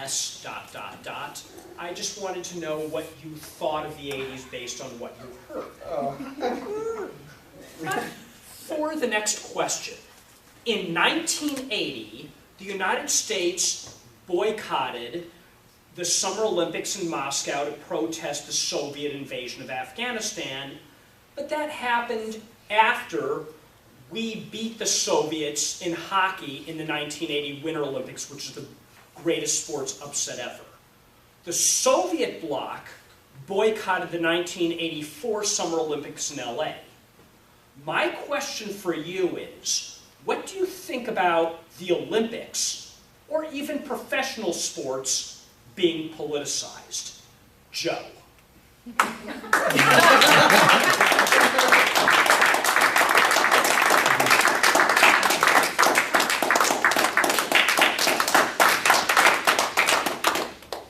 S ... I just wanted to know what you thought of the 80s based on what you've heard. For the next question, in 1980, the United States boycotted the Summer Olympics in Moscow to protest the Soviet invasion of Afghanistan, but that happened after we beat the Soviets in hockey in the 1980 Winter Olympics, which is the greatest sports upset ever. The Soviet bloc boycotted the 1984 Summer Olympics in LA. My question for you is, what do you think about the Olympics, or even professional sports, being politicized? Joe.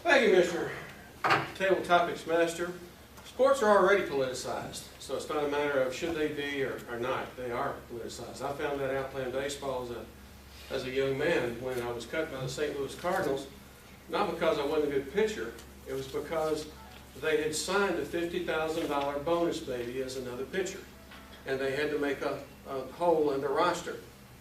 Thank you, Mr. Table Topics Master. Sports are already politicized, so it's not a matter of should they be or not. They are politicized. I found that out playing baseball as a young man when I was cut by the St. Louis Cardinals, not because I wasn't a good pitcher, it was because they had signed a $50,000 bonus baby as another pitcher, and they had to make a hole in the roster,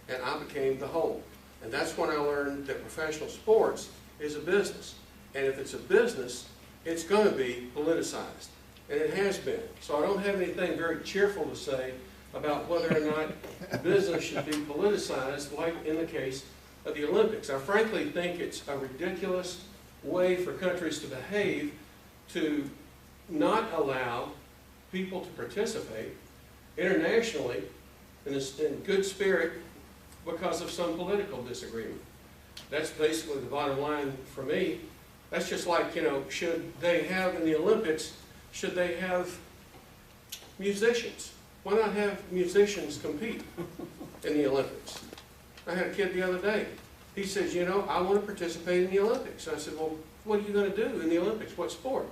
and I became the hole. And that's when I learned that professional sports is a business. And if it's a business, it's going to be politicized. And it has been. So I don't have anything very cheerful to say about whether or not business should be politicized, like in the case of the Olympics. I frankly think it's a ridiculous way for countries to behave to not allow people to participate internationally in good spirit because of some political disagreement. That's basically the bottom line for me. That's just like, should they have in the Olympics, should they have musicians? Why not have musicians compete in the Olympics? I had a kid the other day. He says, I want to participate in the Olympics. I said, well, what are you going to do in the Olympics? What sport?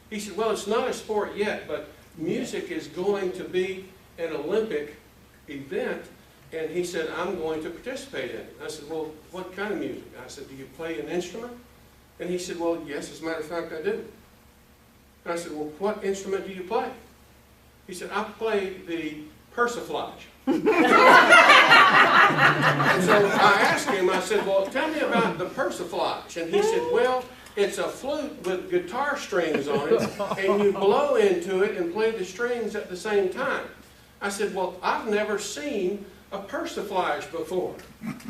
He said, well, it's not a sport yet, but music is going to be an Olympic event. And he said, I'm going to participate in it. I said, well, what kind of music? I said, do you play an instrument? And he said, well, yes, as a matter of fact, I do. And I said, well, what instrument do you play? He said, I play the persiflage. And so I asked him, I said, well, tell me about the persiflage. And he said, well, it's a flute with guitar strings on it, and you blow into it and play the strings at the same time. I said, well, I've never seen a persiflage before.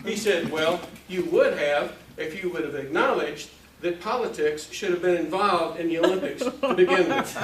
He said, well, you would have if you would have acknowledged that politics should have been involved in the Olympics to begin with.